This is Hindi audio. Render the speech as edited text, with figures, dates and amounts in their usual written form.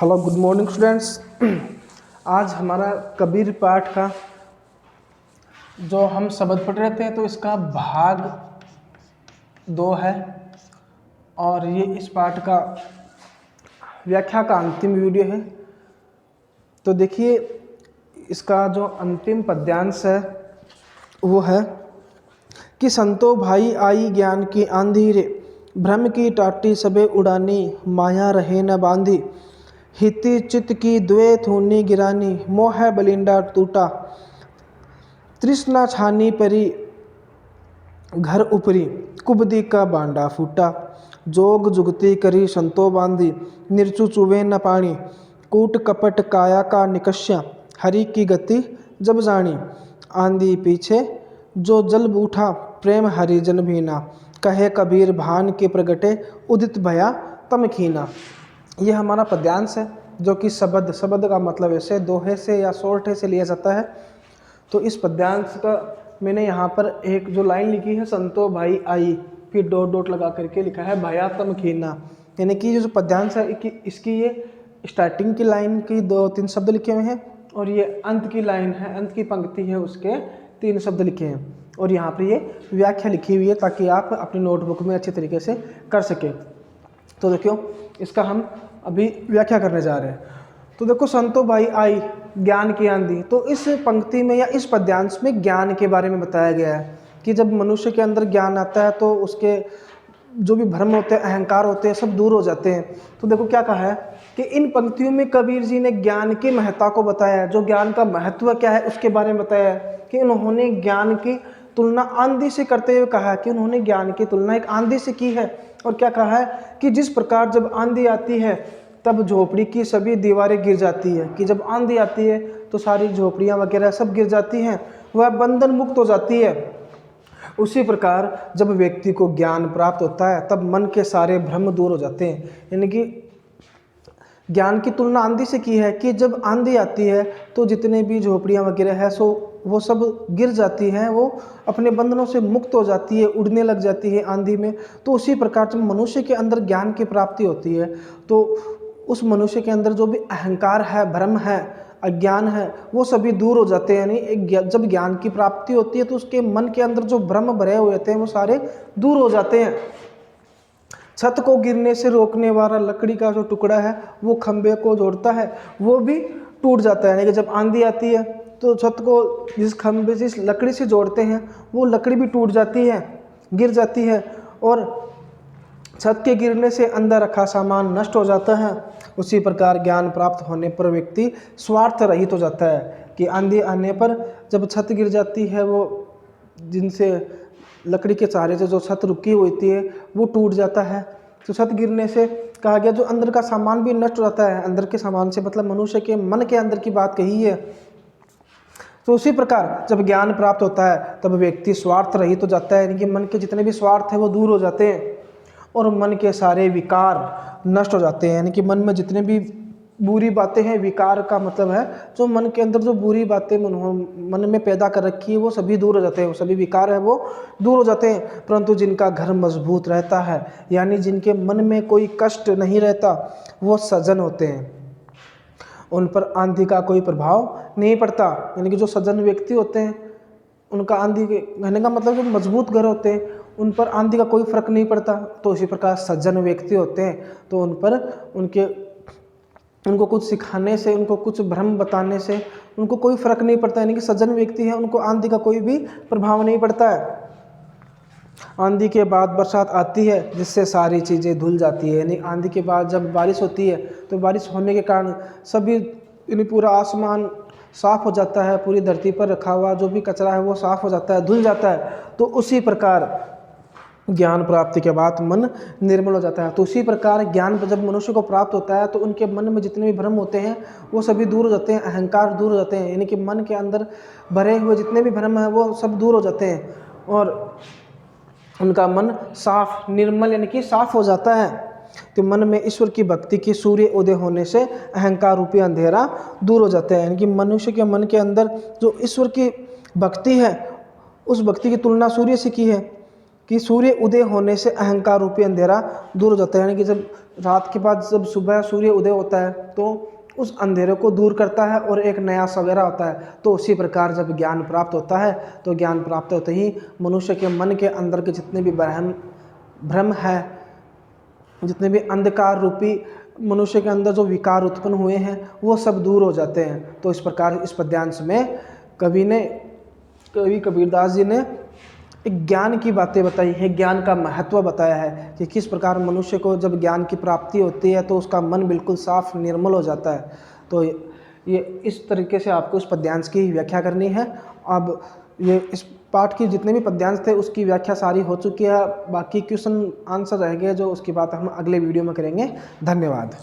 Hello good morning students. आज हमारा कबीर पाठ का जो हम शब्द पढ़ रहे थे तो इसका भाग 2 है और ये इस पाठ का व्याख्या का अंतिम वीडियो है। तो देखिए इसका जो अंतिम पद्यांश है वो है कि संतो भाई आई ज्ञान की आंधी रे, भ्रम की टाटी सबे उड़ानी, माया रहे न बांधी, हिति चित्त की द्वे थूनी गिरानी, मोह बलिंडा टूटा, तृष्णा छानी परी घर उपरी, कुबदी का बांडा फूटा, जोग जुगती करी संतो बांधी, निर्चु चुवे न पानी, कूट कपट काया का निकष्या, हरि की गति जब जानी, आंधी पीछे जो जल उठा, प्रेम हरि जन भीना, कहे कबीर भान के प्रगटे, उदित भया तम खीना। ये हमारा पद्यांश है जो कि शब्द का मतलब ऐसे दोहे से या सोरठे से लिया जाता है। तो इस पद्यांश का मैंने यहाँ पर एक जो लाइन लिखी है संतो भाई आई, फिर डॉट डॉट लगा करके लिखा है भया तम खीना, यानी कि ये जो पद्यांश है कि इसकी ये स्टार्टिंग की लाइन की 2-3 शब्द लिखे हुए हैं और ये अंत की लाइन है, अंत की पंक्ति है उसके 3 शब्द लिखे हैं और यहाँ पर ये व्याख्या लिखी हुई है ताकि आप अपनी नोटबुक में अच्छे तरीके से कर सकें। तो देखियो इसका हम अभी व्याख्या करने जा रहे हैं। तो देखो संतो भाई आई ज्ञान की आंधी, तो इस पंक्ति में या इस पद्यांश में ज्ञान के बारे में बताया गया है कि जब मनुष्य के अंदर ज्ञान आता है तो उसके जो भी भ्रम होते हैं, अहंकार होते हैं, सब दूर हो जाते हैं। तो देखो क्या कहा है कि इन पंक्तियों में कबीर जी ने ज्ञान की महत्ता को बताया है, जो ज्ञान का महत्व क्या है उसके बारे में बताया है कि उन्होंने ज्ञान की तुलना आंधी से करते हुए कहा है कि उन्होंने ज्ञान की तुलना एक आंधी से की है। और क्या कहा है कि जिस प्रकार जब आंधी आती है तब झोपड़ी की सभी दीवारें गिर जाती है, कि जब आंधी आती है तो सारी झोपड़ियाँ वगैरह सब गिर जाती हैं, वह बंधन मुक्त हो जाती है। उसी प्रकार जब व्यक्ति को ज्ञान प्राप्त होता है तब मन के सारे भ्रम दूर हो जाते हैं। यानी कि ज्ञान की तुलना आंधी से की है कि जब आंधी आती है तो जितने भी झोपड़ियाँ वगैरह है सो वो सब गिर जाती हैं, वो अपने बंधनों से मुक्त हो जाती है, उड़ने लग जाती है आंधी में। तो उसी प्रकार जब मनुष्य के अंदर ज्ञान की प्राप्ति होती है तो उस मनुष्य के अंदर जो भी अहंकार है, भ्रम है, अज्ञान है, वो सभी दूर हो जाते हैं। यानी जब ज्ञान की प्राप्ति होती है तो उसके मन के अंदर जो भ्रम भरे हुए थे वो सारे दूर हो जाते हैं। छत को गिरने से रोकने वाला लकड़ी का जो टुकड़ा है वो खंबे को जोड़ता है, वो भी टूट जाता है। यानी कि जब आंधी आती है तो छत को जिस लकड़ी से जोड़ते हैं वो लकड़ी भी टूट जाती है, गिर जाती है और छत के गिरने से अंदर रखा सामान नष्ट हो जाता है। उसी प्रकार ज्ञान प्राप्त होने पर व्यक्ति स्वार्थ रहित हो जाता है कि आंधी आने पर जब छत गिर जाती है वो जिनसे लकड़ी के सहारे से जो छत रुकी हुई थी वो टूट जाता है। तो छत गिरने से कहा गया जो अंदर का सामान भी नष्ट हो जाता है। अंदर के सामान से मतलब मनुष्य के मन के अंदर की बात कही है। तो उसी प्रकार जब ज्ञान प्राप्त होता है तब व्यक्ति स्वार्थ रहित हो जाता है, यानी कि मन के जितने भी स्वार्थ है वो दूर हो जाते हैं और मन के सारे विकार नष्ट हो जाते हैं। यानी कि मन में जितने भी बुरी बातें हैं, विकार का मतलब है जो मन के अंदर जो बुरी बातें मन में पैदा कर रखी है वो सभी दूर हो जाते हैं, वो सभी विकार है वो दूर हो जाते हैं। परंतु जिनका घर मजबूत रहता है, यानी जिनके मन में कोई कष्ट नहीं रहता, वो सज्जन होते हैं, उन पर आंधी का कोई प्रभाव नहीं पड़ता। यानी कि जो सज्जन व्यक्ति होते हैं उनका आंधी के कहने का मतलब जो मजबूत घर होते हैं उन पर आंधी का कोई फर्क नहीं पड़ता। तो इसी प्रकार सज्जन व्यक्ति होते हैं तो उन पर उनको कुछ सिखाने से, उनको कुछ भ्रम बताने से उनको कोई फर्क नहीं पड़ता। यानी कि सज्जन व्यक्ति है उनको आंधी का कोई भी प्रभाव नहीं पड़ता है। आंधी के बाद बरसात आती है जिससे सारी चीज़ें धुल जाती है। यानी आंधी के बाद जब बारिश होती है तो बारिश होने के कारण सभी यानी पूरा आसमान साफ हो जाता है, पूरी धरती पर रखा हुआ जो भी कचरा है वो साफ हो जाता है, धुल जाता है। तो उसी प्रकार ज्ञान प्राप्ति के बाद मन निर्मल हो जाता है। तो उसी प्रकार ज्ञान जब मनुष्य को प्राप्त होता है तो उनके मन में जितने भी भ्रम होते हैं वो सभी दूर हो जाते हैं, अहंकार दूर हो जाते हैं। यानी कि मन के अंदर भरे हुए जितने भी भ्रम हैं वो सब दूर हो जाते हैं और उनका मन साफ, निर्मल यानी कि साफ हो जाता है। तो मन में ईश्वर की भक्ति की सूर्य उदय होने से अहंकार रूपी अंधेरा दूर हो जाता है। यानी कि मनुष्य के मन के अंदर जो ईश्वर की भक्ति है उस भक्ति की तुलना सूर्य से की है कि सूर्य उदय होने से अहंकार रूपी अंधेरा दूर हो जाता है, यानी कि जब रात के बाद जब सुबह सूर्य उदय होता है तो उस अंधेरे को दूर करता है और एक नया सवेरा होता है। तो उसी प्रकार जब ज्ञान प्राप्त होता है तो ज्ञान प्राप्त होते ही मनुष्य के मन के अंदर के जितने भी भ्रम है, जितने भी अंधकार रूपी मनुष्य के अंदर जो विकार उत्पन्न हुए हैं वो सब दूर हो जाते हैं। तो इस प्रकार इस पद्यांश में कवि कबीरदास जी ने एक ज्ञान की बातें बताई हैं, ज्ञान का महत्व बताया है कि किस प्रकार मनुष्य को जब ज्ञान की प्राप्ति होती है तो उसका मन बिल्कुल साफ निर्मल हो जाता है। तो ये इस तरीके से आपको उस पद्यांश की व्याख्या करनी है। अब ये इस पाठ की जितने भी पद्यांश थे उसकी व्याख्या सारी हो चुकी है, बाकी क्वेश्चन आंसर रह गए जो उसकी बात हम अगले वीडियो में करेंगे। धन्यवाद।